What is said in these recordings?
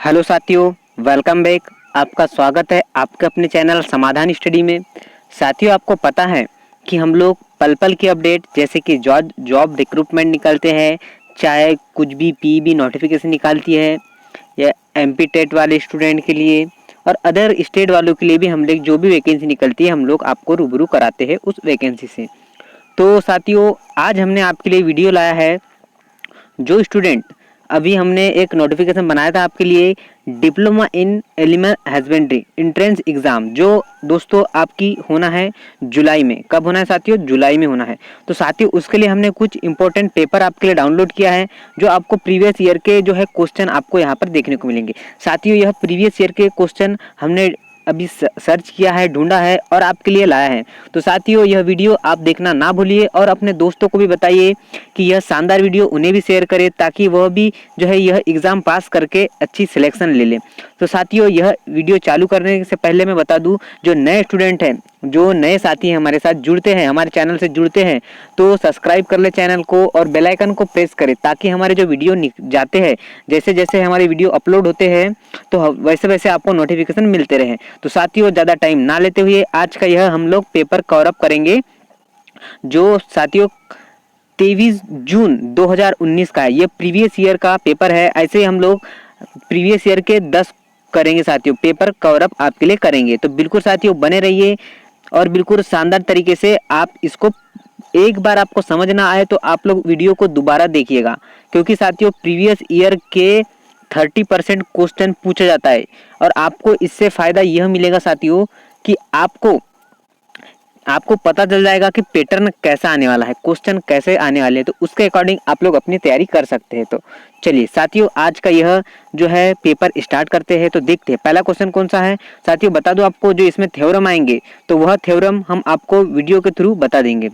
Hello साथियों, welcome back. आपका स्वागत है आपके अपने चैनल समाधान स्टडी में। साथियों, आपको पता है कि हम लोग पल पल की अपडेट जैसे कि जॉब रिक्रूटमेंट निकलते हैं, चाहे कुछ भी पीईबी नोटिफिकेशन निकालती है या एमपी टेट वाले स्टूडेंट के लिए और अदर स्टेट वालों के लिए भी हम लोग जो भी वैकेंसी निकलती है हम लोग आपको रूबरू कराते हैं उस वैकेंसी से। तो साथियों, आज हमने आपके लिए वीडियो लाया है। जो स्टूडेंट अभी हमने एक नोटिफिकेशन बनाया था आपके लिए, diploma in animal husbandry entrance exam, जो दोस्तों आपकी होना है जुलाई में। कब होना है साथियों? जुलाई में होना है। तो साथियों, उसके लिए हमने कुछ इंपॉर्टेंट पेपर आपके लिए डाउनलोड किया है, जो आपको प्रीवियस ईयर के जो है क्वेश्चन आपको यहाँ पर देखने को मिलेंगे। साथियों, यह प्रीवियस ईयर के क्वेश्चन हमने अभी सर्च किया है, ढूंढा है और आपके लिए लाया है। तो साथियों, यह वीडियो आप देखना ना भूलिए और अपने दोस्तों को भी बताइए कि यह शानदार वीडियो उन्हें भी शेयर करें, ताकि वह भी जो है यह एग्ज़ाम पास करके अच्छी सिलेक्शन ले लें। तो साथियों, यह वीडियो चालू करने से पहले मैं बता दूं, जो नए स्टूडेंट हैं, जो नए साथी हैं हमारे साथ जुड़ते हैं, हमारे चैनल से जुड़ते हैं, तो सब्सक्राइब कर ले चैनल को और बेल आइकन को प्रेस करें, ताकि हमारे जो वीडियो जाते हैं, जैसे जैसे हमारे वीडियो अपलोड होते हैं तो वैसे वैसे आपको नोटिफिकेशन मिलते रहें। तो साथियों, ज़्यादा टाइम ना लेते हुए आज का यह हम लोग पेपर कवर अप करेंगे, जो साथियों 23 जून 2019 का है। ये प्रीवियस ईयर का पेपर है। ऐसे ही हम लोग प्रीवियस ईयर के 10 करेंगे साथियों, पेपर कवर अप आपके लिए करेंगे। तो बिल्कुल साथियों बने रहिए और बिल्कुल शानदार तरीके से आप इसको, एक बार आपको समझ ना आए तो आप लोग वीडियो को दोबारा देखिएगा, क्योंकि साथियों प्रीवियस ईयर के 30% क्वेश्चन पूछा जाता है और आपको इससे फ़ायदा यह मिलेगा साथियों कि आपको पता चल जाएगा कि पैटर्न कैसा आने वाला है, क्वेश्चन कैसे आने वाले हैं। तो उसके अकॉर्डिंग आप लोग अपनी तैयारी कर सकते हैं। तो चलिए साथियों, आज का यह जो है पेपर स्टार्ट करते हैं। तो देखते हैं पहला क्वेश्चन कौन सा है। साथियों बता दो आपको, जो इसमें थ्योरम आएंगे तो वह थ्योरम हम आपको वीडियो के थ्रू बता देंगे,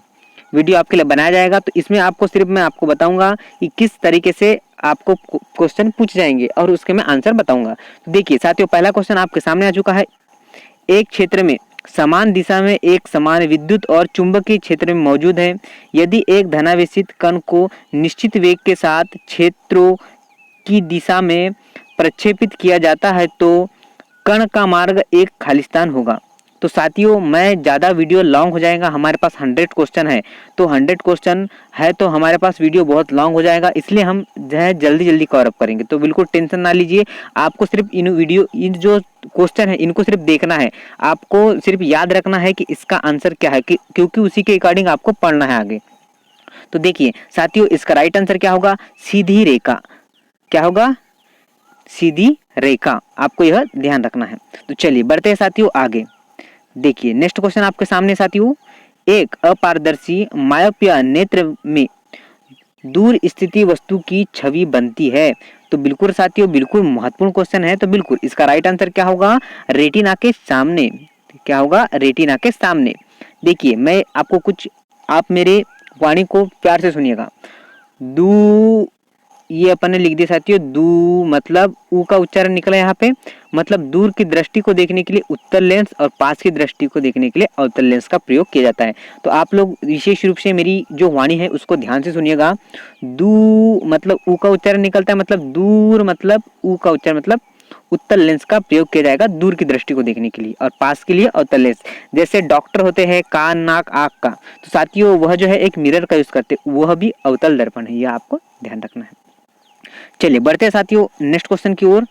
वीडियो आपके लिए बनाया जाएगा। तो इसमें आपको सिर्फ मैं आपको बताऊंगा कि किस तरीके से आपको क्वेश्चन पूछ जाएंगे और उसके मैं आंसर बताऊंगा। तो देखिए साथियों, पहला क्वेश्चन आपके सामने आ चुका है। एक क्षेत्र में समान दिशा में एक समान विद्युत और चुंबकीय क्षेत्र में मौजूद है। यदि एक धनावेशित कण को निश्चित वेग के साथ क्षेत्रों की दिशा में प्रक्षेपित किया जाता है तो कण का मार्ग एक खालिस्तान होगा। तो साथियों, मैं ज़्यादा वीडियो लॉन्ग हो जाएगा, हमारे पास 100 क्वेश्चन है, तो 100 क्वेश्चन है तो हमारे पास वीडियो बहुत लॉन्ग हो जाएगा, इसलिए हम जो है जल्दी जल्दी कवर अप करेंगे। तो बिल्कुल टेंशन ना लीजिए, आपको सिर्फ इन जो क्वेश्चन है इनको सिर्फ देखना है, आपको सिर्फ याद रखना है कि इसका आंसर क्या है, क्योंकि उसी के अकॉर्डिंग आपको पढ़ना है आगे। तो देखिए साथियों, इसका राइट आंसर क्या होगा? सीधी रेखा। क्या होगा? सीधी रेखा। आपको यह ध्यान रखना है। तो चलिए बढ़ते हैं साथियों आगे। देखिए नेक्स्ट क्वेश्चन आपके सामने साथियों, एक अपारदर्शी मायोपिया नेत्र में दूर स्थिति वस्तु की छवि बनती है। तो बिल्कुल साथियों, बिल्कुल महत्वपूर्ण क्वेश्चन है। तो बिल्कुल इसका राइट आंसर क्या होगा? रेटिना के सामने। क्या होगा? रेटिना के सामने। देखिए मैं आपको कुछ, आप मेरे वाणी को प्यार से सुनिएगा। दू, ये अपन ने लिख दिया साथियों, दू मतलब ऊ का उच्चारण निकला यहाँ पे, मतलब दूर की दृष्टि को देखने के लिए उत्तल लेंस और पास की दृष्टि को देखने के लिए अवतल लेंस का प्रयोग किया जाता है। तो आप लोग विशेष रूप से मेरी जो वाणी है उसको ध्यान से सुनिएगा। दू मतलब ऊ का उच्चारण निकलता है, मतलब दूर मतलब ऊ का उच्चारण मतलब उत्तल लेंस का प्रयोग किया जाएगा दूर की दृष्टि को देखने के लिए, और पास के लिए अवतल लेंस। जैसे डॉक्टर होते हैं कान नाक आँख का, तो साथियों वह जो है एक मिरर का यूज करते हैं, वह भी अवतल दर्पण है, यह आपको ध्यान रखना है। चलिए बढ़ते हैं साथियों नेक्स्ट क्वेश्चन की ओर।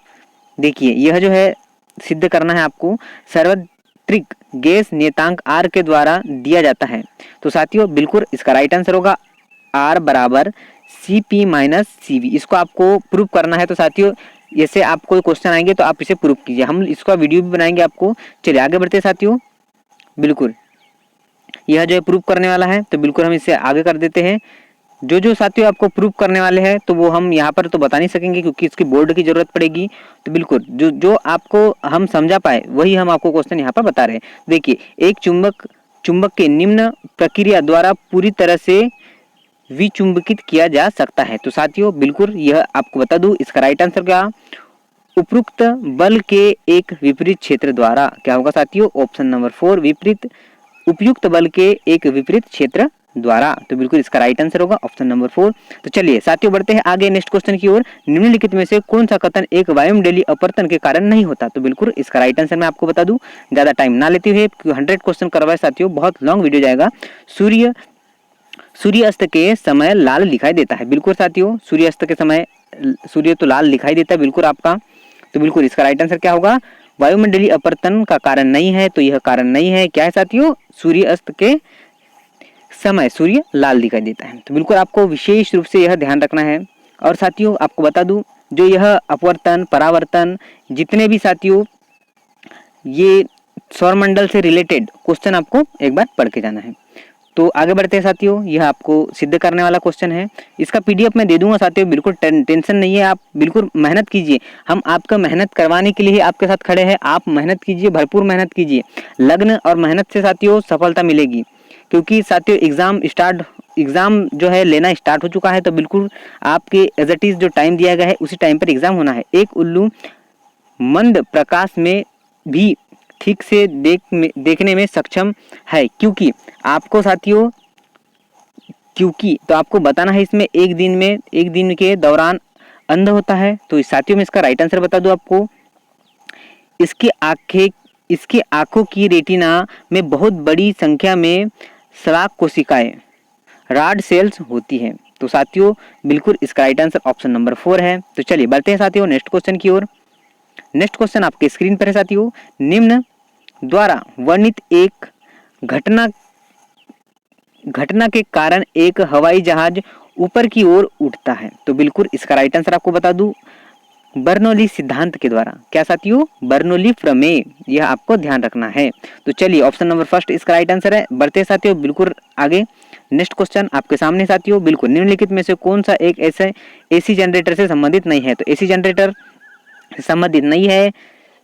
देखिए यह जो है सिद्ध करना है आपको, सार्वत्रिक गैस नियतांक आर के द्वारा दिया जाता है। तो साथियों बिल्कुल इसका राइट आंसर होगा आर बराबर C P minus C V. इसको आपको प्रूव करना है। तो साथियों जैसे आपको क्वेश्चन आएंगे तो आप इसे प्रूव कीजिए, हम इसका वीडियो भी बनाएंगे आपको। चलिए आगे बढ़ते हैं साथियों। बिल्कुल यह जो है प्रूव करने वाला है, तो बिल्कुल हम इसे आगे कर देते हैं। जो साथियों आपको प्रूव करने वाले हैं तो वो हम यहाँ पर तो बता नहीं सकेंगे, क्योंकि इसकी बोर्ड की जरूरत पड़ेगी। तो बिल्कुल जो आपको हम समझा पाए वही हम आपको क्वेश्चन यहाँ पर बता रहे हैं। देखिए एक चुंबक के निम्न प्रक्रिया द्वारा पूरी तरह से विचुंबकित किया जा सकता है। तो साथियों बिल्कुल यह आपको बता दूं, इसका राइट आंसर क्या? उपयुक्त बल के एक विपरीत क्षेत्र द्वारा। क्या होगा साथियों? ऑप्शन नंबर 4 विपरीत, उपयुक्त बल के एक विपरीत क्षेत्र द्वारा। तो बिल्कुल इसका राइट आंसर होगा ऑप्शन नंबर 4। तो चलिए साथियों बढ़ते हैं आगे नेक्स्ट क्वेश्चन की ओर। निम्नलिखित में से कौन सा कथन एक वायुमंडलीय अपवर्तन के कारण नहीं होता? तो बिल्कुल इसका राइट आंसर मैं आपको बता दूं, ज्यादा टाइम ना लेते हुए, 100 क्वेश्चन करवाए साथियों, बहुत लॉन्ग वीडियो जाएगा। सूर्यास्त के समय लाल दिखाई देता है। बिल्कुल साथियों, सूर्यास्त के समय सूर्य तो लाल दिखाई देता है बिल्कुल आपका। तो बिल्कुल इसका राइट आंसर क्या होगा? वायुमंडलीय अपवर्तन का कारण नहीं है, तो यह कारण नहीं है। क्या है साथियों? सूर्यास्त के समय सूर्य लाल दिखाई देता है। तो बिल्कुल आपको विशेष रूप से यह ध्यान रखना है। और साथियों आपको बता दूं, जो यह अपवर्तन, परावर्तन, जितने भी साथियों ये सौरमंडल से रिलेटेड क्वेश्चन आपको एक बार पढ़ के जाना है। तो आगे बढ़ते हैं साथियों, यह आपको सिद्ध करने वाला क्वेश्चन है। इसका पीडीएफ मैं दे दूंगा साथियों, बिल्कुल टेंशन नहीं है, आप बिल्कुल मेहनत कीजिए। हम आपका मेहनत करवाने के लिए ही आपके साथ खड़े हैं। आप मेहनत कीजिए, भरपूर मेहनत कीजिए। लग्न और मेहनत से साथियों सफलता मिलेगी, क्योंकि साथियों एग्जाम जो है लेना स्टार्ट हो चुका है। तो बिल्कुल आपके एज इट इज जो टाइम दिया गया है उसी टाइम पर एग्जाम होना है। एक उल्लू मंद प्रकाश में भी ठीक से देखने में सक्षम है, क्योंकि आपको साथियों तो आपको बताना है इसमें एक दिन के दौरान अंध होता है। तो साथियों में इसका राइट आंसर बता दूं आपको, इसकी आंखों की रेटिना में बहुत बड़ी संख्या में स्राव कोशिकाएं, रॉड सेल्स होती हैं। तो साथियों बिल्कुल इसका राइट आंसर ऑप्शन नंबर 4 है। तो चलिए बढ़ते हैं साथियों नेक्स्ट क्वेश्चन की ओर। नेक्स्ट क्वेश्चन आपके स्क्रीन पर है साथियों। निम्न द्वारा वर्णित एक घटना के कारण एक हवाई जहाज ऊपर की ओर उठता है। तो बिल्कुल इसका राइट आंसर आपको बता दूं, बर्नौली सिद्धांत के द्वारा। क्या साथियों? बर्नौली प्रमेय, यह आपको ध्यान रखना है। तो चलिए ऑप्शन नंबर फर्स्ट इसका राइट आंसर है। बढ़ते साथियों बिल्कुल आगे। नेक्स्ट क्वेश्चन आपके सामने साथियों, बिल्कुल निम्नलिखित में से कौन सा एक ऐसे एसी जनरेटर से संबंधित नहीं है? तो एसी जनरेटर संबंधित नहीं है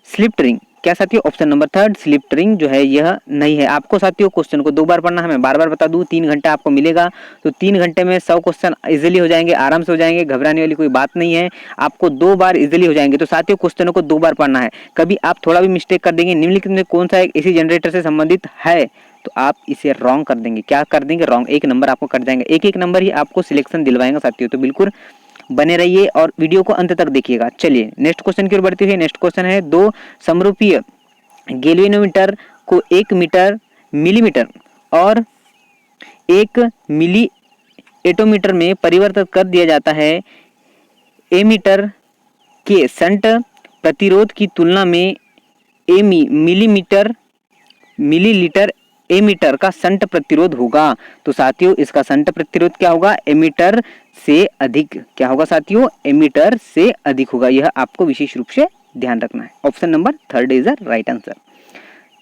स्लिप रिंग। क्या साथियों? ऑप्शन नंबर 3 स्लिप रिंग जो है यह नहीं है। आपको साथियों क्वेश्चन को 2 बार पढ़ना है, मैं बार बार बता दूं। 3 घंटा आपको मिलेगा, तो 3 घंटे में 100 क्वेश्चन इजीली हो जाएंगे, आराम से हो जाएंगे, घबराने वाली कोई बात नहीं है। आपको 2 बार इजीली हो जाएंगे। तो साथियों क्वेश्चनों को 2 बार पढ़ना है। कभी आप थोड़ा भी मिस्टेक कर देंगे, निम्नलिखित में कौन सा एक एसी जनरेटर से संबंधित है, तो आप इसे रॉन्ग कर देंगे। क्या कर देंगे? रॉन्ग, 1 नंबर आपको कट जाएंगे। एक नंबर ही आपको सिलेक्शन दिलवाएंगे साथियों। तो बिल्कुल बने रहिए और वीडियो को अंत तक देखिएगा। चलिए नेक्स्ट क्वेश्चन की ओर बढ़ते हैं। नेक्स्ट क्वेश्चन है, 2 समरूपीय गैल्वेनोमीटर को 1 मिलीमीटर और 1 मिली एटोमीटर में परिवर्तित कर दिया जाता है। एमीटर के शंट प्रतिरोध की तुलना में मिलीलीटर एमीटर का शंट प्रतिरोध होगा। तो साथियों इसका शंट प्रतिरोध क्या होगा? एमीटर से अधिक। क्या होगा साथियों? एमीटर से अधिक होगा। यह आपको विशेष रूप से ध्यान रखना है। Option number 3 is the right answer.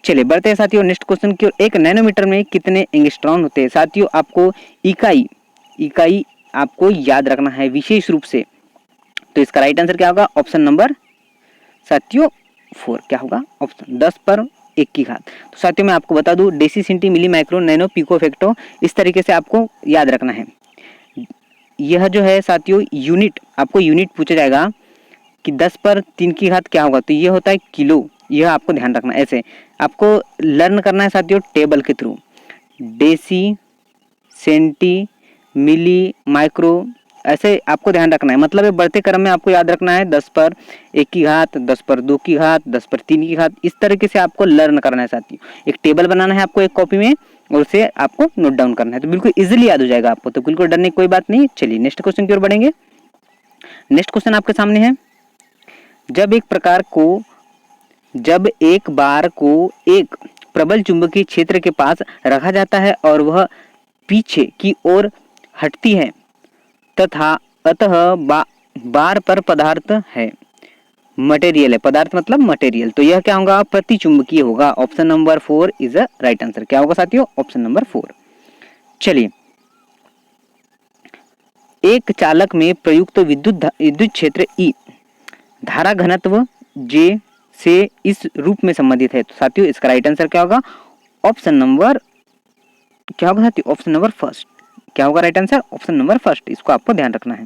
चलिए बढ़ते हैं साथियों नेक्स्ट क्वेश्चन की ओर। 1 नैनोमीटर में कितने एंगस्ट्रॉन होते हैं? साथियों आपको इकाई आपको याद रखना है विशेष रूप से। तो इसका राइट आंसर क्या होगा? ऑप्शन नंबर साथियों 4 क्या होगा? ऑप्शन 10 पर 1 की घात। तो साथियों मैं आपको बता दूं, deci centi milli micro nano pico femto, इस तरीके से आपको याद रखना है। यह जो है साथियों यूनिट, आपको यूनिट पूछा जाएगा कि 10 पर 3 की घात क्या होगा, तो ये होता है किलो। यह आपको ध्यान रखना। ऐसे आपको लर्न करना है साथियों टेबल के through, deci centi milli micro, ऐसे आपको ध्यान रखना है। मतलब ये बढ़ते क्रम में आपको याद रखना है। 10 पर 1 की घात, 10 पर 2 की घात, 10 पर 3 की घात, इस तरीके से आपको लर्न करना है साथियों। एक टेबल बनाना है आपको एक कॉपी में और उसे आपको नोट डाउन करना है, तो बिल्कुल इजीली याद हो जाएगा आपको। तो बिल्कुल डरने की कोई बात नहीं। चलिए नेक्स्ट क्वेश्चन की ओर बढ़ेंगे। नेक्स्ट क्वेश्चन आपके सामने है, जब एक बार को एक प्रबल चुंबकीय क्षेत्र के पास रखा जाता है और वह पीछे की ओर हटती है तथा अतः बार पर पदार्थ है, मटेरियल है, पदार्थ मतलब मटेरियल, तो यह क्या होगा? प्रतिचुंबकीय होगा। Option number 4 is the right answer. क्या होगा साथियों? Option number 4। चलिए, एक चालक में प्रयुक्त विद्युत क्षेत्र ई धारा घनत्व जे से इस रूप में संबंधित है। तो साथियों इसका राइट आंसर क्या होगा? ऑप्शन नंबर क्या होगा साथियों? Option number first. क्या होगा right answer? Option number first. इसको आपको ध्यान रखना है।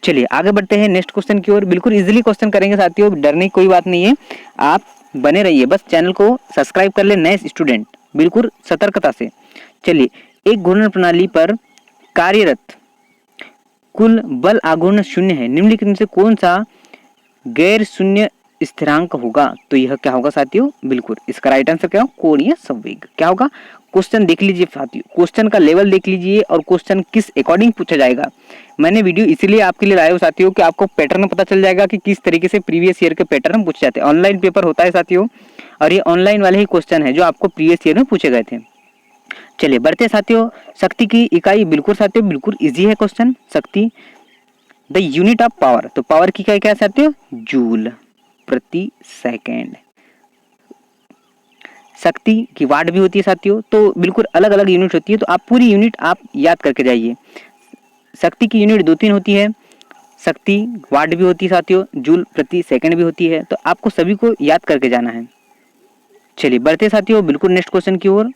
चलिए आगे बढ़ते हैं नेक्स्ट क्वेश्चन की ओर। बिल्कुल इजीली क्वेश्चन करेंगे साथियों, डरने की कोई बात नहीं है। आप बने रहिए, बस चैनल को सब्सक्राइब कर ले नए स्टूडेंट, बिल्कुल सतर्कता से। चलिए, एक घूर्णन प्रणाली पर कार्यरत कुल बल आघूर्ण शून्य है, निम्नलिखित में से कौन सा गैर शून्य स्थिरांक होगा? तो यह क्या होगा साथियों? बिल्कुल इसका राइट आंसर क्या होगा? कोणीय संवेग। क्या होगा? क्वेश्चन देख लीजिए साथियों, क्वेश्चन का लेवल देख लीजिए और क्वेश्चन किस अकॉर्डिंग पूछा जाएगा। मैंने वीडियो इसीलिए आपके लिए लाया हूं साथियों कि आपको पैटर्न पता चल जाएगा कि किस तरीके से प्रीवियस ईयर के पैटर्न पूछे जाते हैं। ऑनलाइन पेपर होता है साथियों, और ये ऑनलाइन वाले ही क्वेश्चन है जो आपको प्रीवियस ईयर में पूछे गए थे। चलिए बढ़ते साथियों, शक्ति की इकाई, बिल्कुल साथियों बिल्कुल इजी है क्वेश्चन। शक्ति द यूनिट ऑफ पावर, तो पावर की इकाई क्या है साथियों? जूल प्रति सेकेंड। शक्ति की वाट भी होती है साथियों, तो बिल्कुल अलग अलग यूनिट होती है, तो आप पूरी यूनिट आप याद करके जाइए। शक्ति की यूनिट 2-3 होती है, शक्ति वाट भी होती है साथियों, जूल प्रति सेकंड भी होती है, तो आपको सभी को याद करके जाना है। चलिए बढ़ते साथियों बिल्कुल नेक्स्ट क्वेश्चन की ओर।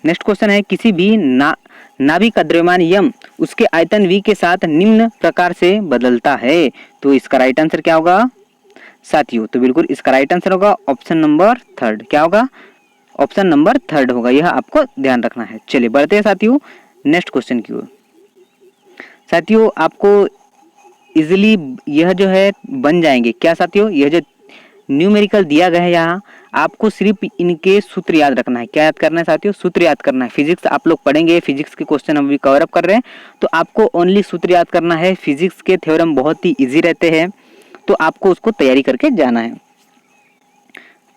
नेक्स्ट क्वेश्चन है, किसी भी नाभिक का द्रव्यमान यम उसके आयतन v के साथ निम्न प्रकार से बदलता है, तो इसका राइट आंसर क्या होगा साथियों? तो बिल्कुल इसका राइट आंसर होगा ऑप्शन नंबर 3। क्या होगा? ऑप्शन नंबर 3 होगा, यह आपको ध्यान रखना है। चलिए बढ़ते हैं साथियों नेक्स्ट क्वेश्चन की ओर। साथियों आपको इजिली यह जो है बन जाएंगे। क्या साथियों? यह जो न्यूमेरिकल दिया गया है यहाँ, आपको सिर्फ इनके सूत्र याद रखना है। क्या याद करना है साथियों? सूत्र याद करना है। फिजिक्स आप लोग पढ़ेंगे, फिजिक्स के क्वेश्चन हम भी कवर अप कर रहे हैं, तो आपको ओनली सूत्र याद करना है। फिजिक्स के थ्योरम बहुत ही इजी रहते हैं, तो आपको उसको तैयारी करके जाना है।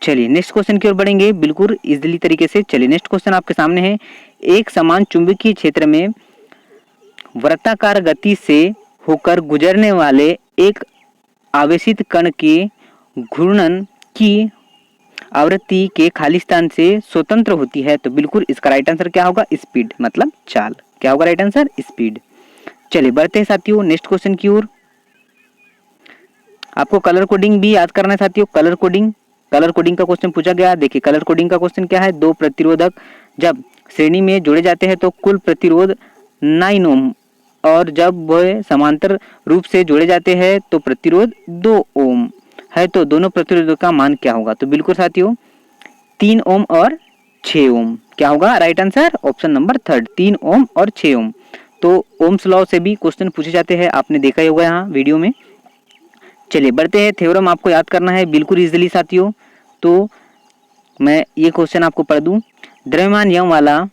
चलिए नेक्स्ट क्वेश्चन की ओर बढ़ेंगे बिल्कुल इजीली तरीके से। चलिए नेक्स्ट क्वेश्चन आपके सामने है, एक समान चुंबकीय क्षेत्र में वृत्ताकार गति से होकर गुजरने वाले एक आवेशित कण के घूर्णन की आवृत्ति के खाली स्थान से स्वतंत्र होती है, तो बिल्कुल इसका राइट आंसर क्या होगा? स्पीड, मतलब चाल। क्या होगा राइट आंसर? स्पीड। चलिए बढ़ते हैं साथियों नेक्स्ट क्वेश्चन की ओर। आपको कलर कोडिंग भी याद करना है साथियों। कलर कोडिंग का क्वेश्चन पूछा गया। देखिए कलर कोडिंग का क्वेश्चन क्या है, दो प्रतिरोधक जब श्रेणी में जोड़े जाते हैं तो कुल प्रतिरोध 9 ओम, और जब वह समांतर रूप से जोड़े जाते हैं तो प्रतिरोध 2 ओम है, तो दोनों प्रतिरोधों का मान क्या होगा? तो बिल्कुल साथियों 3 ओम और 6 ओम। क्या होगा राइट आंसर? ऑप्शन नंबर 3, 3 ओम और 6 ओम। तो ओम्स लॉ से भी क्वेश्चन पूछे जाते हैं, आपने देखा ही होगा यहाँ वीडियो में। चलिए बढ़ते हैं, थ्योरम आपको याद करना है बिल्कुल इजीली साथियों। तो मैं ये क्वेश्चन आपको पढ़ दूं। द्रव्यमान यम वाला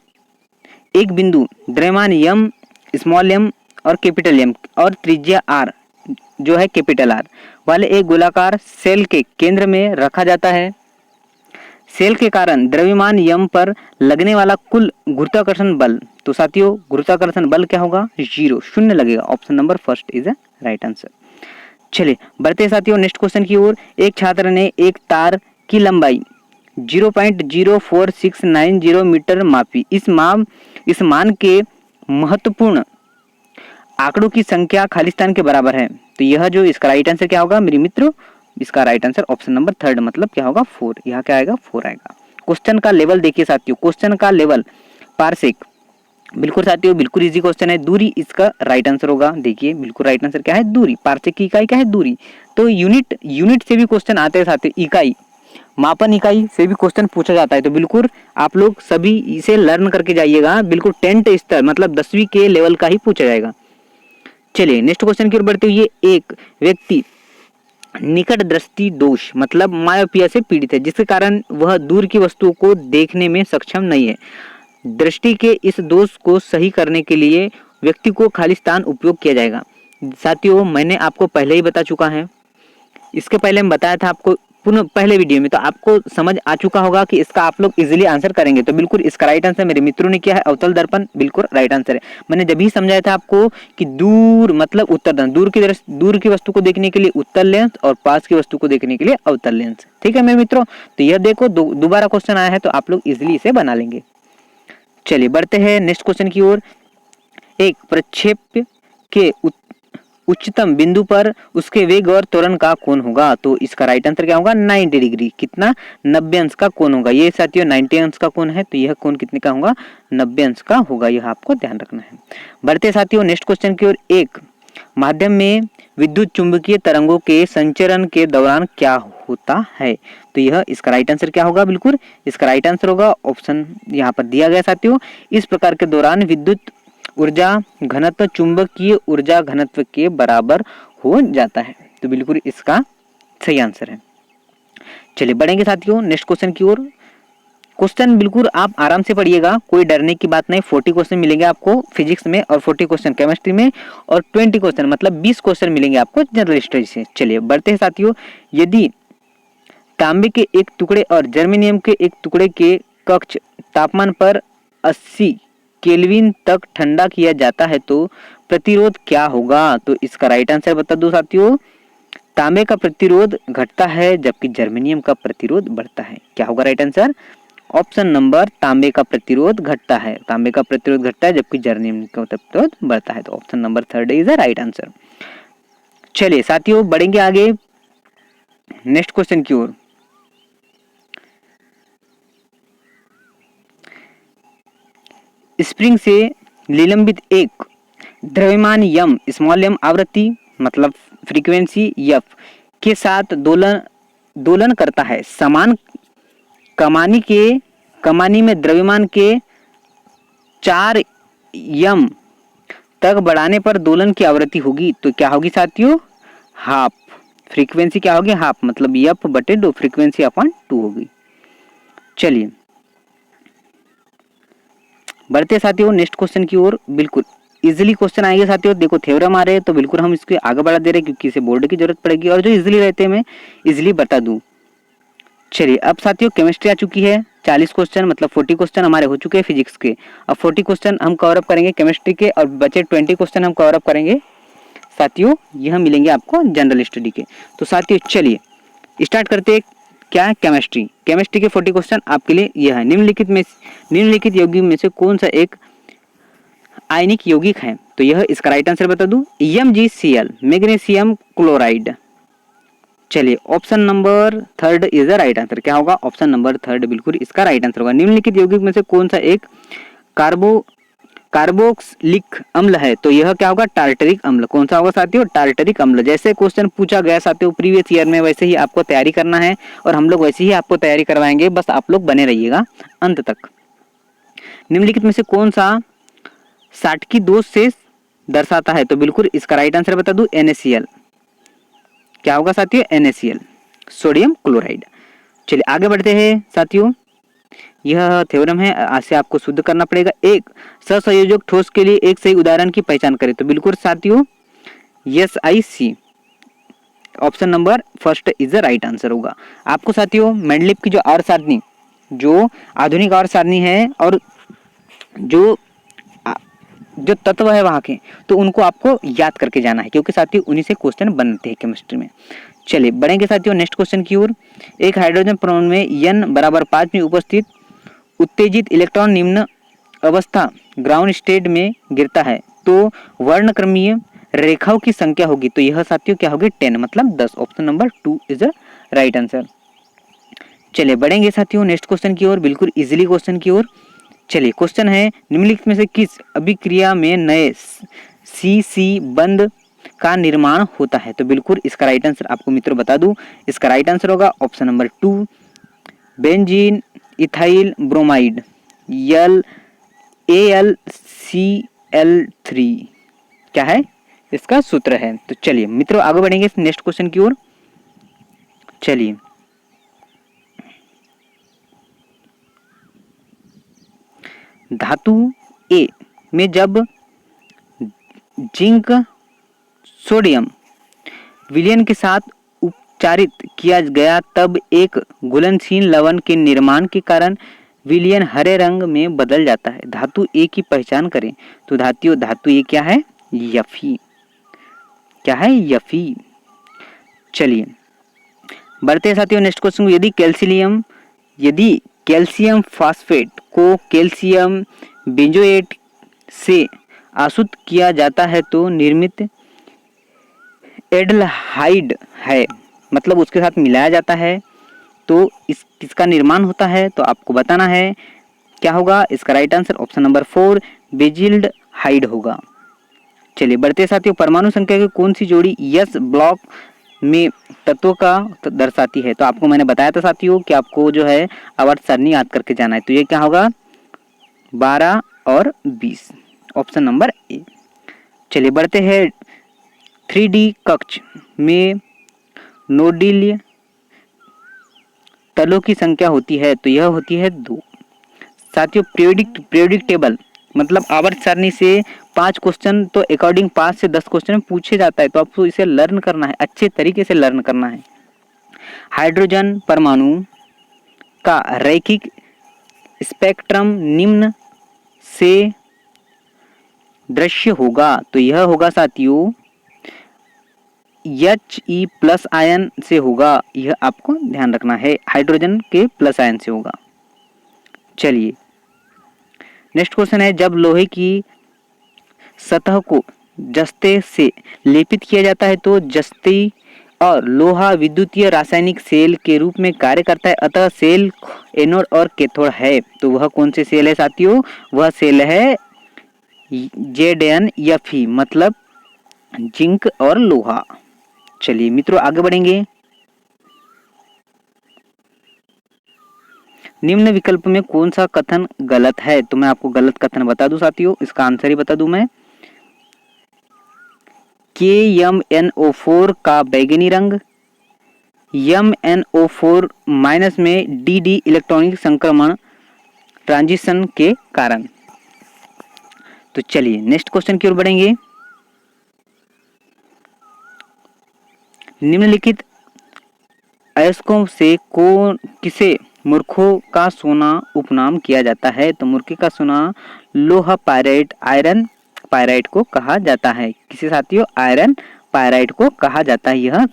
एक बिंदु द्रव्यमान यम, स्मॉल एम और कैपिटल एम और त्रिज्या आर जो है कैपिटल आर वाले एक गोलाकार सेल के केंद्र में रखा जाता है। सेल के कारण द्रव्यमान यम पर लगने वाला कुल गुरुत्वाकर्षण बल, तो साथियों गुरुत्वाकर्षण बल क्या होगा? 0, शून्य लगेगा। Option number 1 is a right answer. चलिए बढ़ते साथियों नेक्स्ट क्वेश्चन की ओर। एक छात्र ने एक तार की लंबाई 0.04690 मीटर मापी। इस मान के महत्वपूर्ण आंकड़ों की संख्या खालिस्तान के बराबर है, तो यह जो इसका राइट आंसर क्या होगा मेरे मित्रों? इसका राइट आंसर ऑप्शन नंबर 3 मतलब क्या होगा? 4। यहाँ क्या आएगा? 4 आएगा। क्वेश्चन का लेवल देखिए साथियों, क्वेश्चन का लेवल पारसेक, बिल्कुल साथियों बिल्कुल इजी क्वेश्चन है। दूरी इसका राइट आंसर होगा। देखिए बिल्कुल राइट आंसर क्या है? दूरी। पारसेक की इकाई क्या है? दूरी। तो यूनिट से भी क्वेश्चन आते हैं साथियों, इकाई मापन इकाई से भी क्वेश्चन पूछा जाता है, तो बिल्कुल आप लोग सभी इसे लर्न करके जाइएगा। बिल्कुल 10th स्तर मतलब 10वीं के लेवल का ही पूछा जाएगा। चलिए नेक्स्ट क्वेश्चन की ओर बढ़ते हुए, एक व्यक्ति निकट दृष्टि दोष मतलब मायोपिया से पीड़ित है, जिसके कारण वह दूर की वस्तुओं को देखने में सक्षम नहीं है। दृष्टि के इस दोष को सही करने के लिए व्यक्ति को खालिस्तान उपयोग किया जाएगा। साथियों मैंने आपको पहले ही बता चुका है, इसके पहले मैं बताया था आपको पुनः पहले वीडियो में, तो आपको समझ आ चुका होगा कि इसका आप लोग इजीली आंसर करेंगे। तो बिल्कुल इसका राइट आंसर मेरे मित्रों ने किया है अवतल दर्पण, बिल्कुल राइट आंसर है। मैंने जब ही समझाया था आपको कि दूर मतलब उत्तर दर्पण, दूर की वस्तु को देखने के लिए उत्तल लेंस और पास की वस्तु को देखने के लिए अवतल लेंस। ठीक है मेरे मित्रों, तो यह देखो दोबारा क्वेश्चन आया है, तो आप लोग इजिली इसे बना लेंगे। चलिए बढ़ते हैं नेक्स्ट क्वेश्चन की ओर। एक प्रक्षेप के उच्चतम बिंदु पर उसके वेग और त्वरण का कोण होगा, तो इसका राइट आंसर क्या होगा? 90 डिग्री। कितना? 90 अंश का कोण होगा। ये साथियों 90 अंश का कोण है, तो यह कोण कितने का होगा? 90 अंश का होगा। यह आपको ध्यान रखना है। बढ़ते साथियों नेक्स्ट क्वेश्चन की ओर। एक माध्यम में विद्युत चुंबकीय तरंगों के संचरण के दौरान क्या होता है। तो यह इसका राइट आंसर क्या होगा? बिल्कुल इसका राइट आंसर होगा ऑप्शन यहाँ पर दिया गया साथियों। इस प्रकार के दौरान विद्युत ऊर्जा घनत्व चुंबकीय ऊर्जा घनत्व के बराबर हो जाता है। तो बिल्कुल इसका सही आंसर है। चलिए बढ़ेंगे साथियों नेक्स्ट क्वेश्चन की ओर। क्वेश्चन बिल्कुल आप आराम से पढ़िएगा, कोई डरने की बात नहीं। 40 क्वेश्चन मिलेंगे आपको फिजिक्स में और 40 क्वेश्चन केमिस्ट्री में और 20 क्वेश्चन मतलब 20 क्वेश्चन मिलेंगे आपको जनरल स्टडीज से। चलिए बढ़ते हैं साथियों। यदि तांबे के एक टुकड़े और जर्मेनियम के एक टुकड़े के कक्ष तापमान पर 80 केल्विन तक ठंडा किया जाता है तो प्रतिरोध क्या होगा? तो इसका राइट आंसर बता दो साथियों। तांबे का प्रतिरोध घटता है जबकि जर्मेनियम का प्रतिरोध बढ़ता है। क्या होगा राइट आंसर? ऑप्शन नंबर तांबे का प्रतिरोध घटता है। तांबे का प्रतिरोध घटता है जबकि जर्मेनियम का प्रतिरोध बढ़ता है। तो option number 3 is the right answer. चलिए साथियों बढ़ेंगे आगे नेक्स्ट क्वेश्चन की ओर। स्प्रिंग से निलंबित एक द्रव्यमान यम स्मॉल एम आवृत्ति मतलब फ्रीक्वेंसी एफ के साथ दोलन करता है। समान कमानी में द्रव्यमान के 4 यम तक बढ़ाने पर दोलन की आवृत्ति होगी। तो क्या होगी साथियों? हाफ। फ्रीक्वेंसी क्या होगी? हाफ मतलब एफ बटे 2 फ्रीक्वेंसी अपॉन 2 होगी। चलिए बढ़ते साथियों नेक्स्ट क्वेश्चन की ओर। बिल्कुल इजीली क्वेश्चन आएंगे साथियों। देखो थ्योरम आ रहे हैं तो बिल्कुल हम इसको आगे बढ़ा दे रहे हैं क्योंकि इसे बोर्ड की जरूरत पड़ेगी और जो इजीली रहते हैं मैं इजीली बता दूं। चलिए अब साथियों केमिस्ट्री आ चुकी है। 40 क्वेश्चन मतलब 40 क्वेश्चन हमारे हो चुके हैं फिजिक्स के। अब 40 क्वेश्चन हम कवर अप करेंगे केमिस्ट्री के और बचे 20 क्वेश्चन हम कवर अप करेंगे साथियों। यह मिलेंगे आपको जनरल स्टडी के। तो साथियों चलिए स्टार्ट करते हैं। क्या है? केमिस्ट्री। केमिस्ट्री के 40 क्वेश्चन आपके लिए यह है। निम्नलिखित यौगिक में से कौन सा एक आयनिक यौगिक है? तो यह इसका राइट आंसर बता दूं। MgCl magnesium chloride. चलिए option number 3 is the right answer. क्या होगा? ऑप्शन नंबर 3 बिल्कुल इसका राइट आंसर होगा। निम्नलिखित यौगिक में से कौन सा एक कार्बोक्सिलिक अम्ल है? तो यह क्या होगा? टार्टरिक अम्ल। कौन सा होगा साथियों? टार्टरिक अम्ल। जैसे क्वेश्चन पूछा गया साथियों प्रीवियस ईयर में वैसे ही आपको तैयारी करना है और हम लोग वैसे ही आपको तैयारी करवाएंगे। बस आप लोग बने रहिएगा अंत तक। निम्नलिखित में से कौन सा 60 की दोष से दर्शाता है? तो बिल्कुल इसका राइट आंसर बता दूं NaCl। क्या होगा साथियों? NaCl sodium chloride. चलिए आगे बढ़ते हैं साथियों। यह थ्योरम है, आज से आपको शुद्ध करना पड़ेगा। एक सहसंयोजक ठोस के लिए एक सही उदाहरण की पहचान करें। तो बिल्कुल साथियों SiC option number 1 is the right answer होगा। आपको साथियों मेंडलीव की जो आवर्त सारणी, जो आधुनिक आवर्त सारणी है और जो तत्व है वहां के, तो उनको आपको याद करके जाना है क्योंकि साथियों उन्हीं से क्वेश्चन बनते हैं केमिस्ट्री में। चलिए बढ़ेंगे साथियों नेक्स्ट क्वेश्चन की ओर। एक हाइड्रोजन परमाणु में N बराबर 5 में उपस्थित उत्तेजित इलेक्ट्रॉन निम्न अवस्था ग्राउंड स्टेट में गिरता है तो वर्णक्रमीय रेखाओं की संख्या होगी। तो यह साथियों क्या होगी? 10 मतलब 10। Option number 2 is the right answer. चलिए बढ़ेंगे साथियों नेक्स्ट क्वेश्चन की ओर, बिल्कुल इजीली क्वेश्चन की ओर। चलिए क्वेश्चन है निम्नलिखित में से किस अभिक्रिया में नए CC बंध का निर्माण होता है? तो बिल्कुल इसका राइट आंसर आपको मित्रों बता दूं, इसका राइट आंसर होगा option number 2 benzene ethyl bromide AlCl3 क्या है इसका सूत्र है। तो चलिए मित्रों आगे बढ़ेंगे नेक्स्ट क्वेश्चन की ओर। चलिए धातु A में जब जिंक सोडियम विलयन के साथ उपचारित किया गया तब एक घुलनशील लवण के निर्माण के कारण विलयन हरे रंग में बदल जाता है। धातु A की पहचान करें। तो धातु A क्या है? Fe। क्या है? Fe। चलिए बढ़ते हैं साथियों नेक्स्ट क्वेश्चन। यदि कैल्शियम फास्फेट को कैल्शियम बेंजोएट से आसुत किया जाता है तो निर्मित एल्डिहाइड है, मतलब उसके साथ मिलाया जाता है तो किसका निर्माण होता है? तो आपको बताना है क्या होगा इसका राइट आंसर। ऑप्शन नंबर 4 बेजिल्डिहाइड होगा। चलिए बढ़ते साथियों परमाणु संख्या की कौन सी जोड़ी S ब्लॉक में तत्वों का दर्शाती है। तो आपको मैंने बताया था साथियों कि आपको जो है आवर्त सारणी याद करके जाना है। तो ये क्या होगा 12 और 20, ऑप्शन नंबर ए। चलिए बढ़ते हैं 3D कक्ष में नोडील तलों की संख्या होती है, तो यह होती है 2। साथियों पीरियोडिक टेबल मतलब आवर्त सारणी से 5 क्वेश्चन तो अकॉर्डिंग 5 से 10 क्वेश्चन पूछे जाता है, तो आपको इसे लर्न करना है, अच्छे तरीके से लर्न करना है। हाइड्रोजन परमाणु का रैखिक स्पेक्ट्रम निम्न से दृश्य होगा, तो यह होगा साथियों He प्लस आयन से होगा, यह आपको ध्यान रखना है, हाइड्रोजन के प्लस आयन से होगा। चलिए नेक्स्ट क्वेश्चन है, जब लोहे की सतह को जस्ते से लेपित किया जाता है तो जस्ती और लोहा विद्युतीय रासायनिक सेल के रूप में कार्य करता है, अतः सेल एनोड और कैथोड है। तो वह कौन से सेल है साथियों, वह सेल है ZnFe मतलब जिंक और लोहा। चलिए मित्रों आगे बढ़ेंगे। निम्न विकल्प में कौन सा कथन गलत है, तो मैं आपको गलत कथन बता दूं साथियों, इसका आंसर ही बता दूं मैं। KMnO4 का बैगनी रंग, MnO4 माइनस में DD इलेक्ट्रॉनिक संक्रमण ट्रांजिशन के कारण। तो चलिए नेक्स्ट क्वेश्चन की ओर बढ़ेंगे। निम्नलिखित अयस्कों से किसे मूर्खों का सोना उपनाम किया जाता है, तो मूर्खे का सोना लोहा पायराइट आयरन पायराइट को कहा जाता है। किसे साथियों, आयरन पायराइट को कहा जाता है यह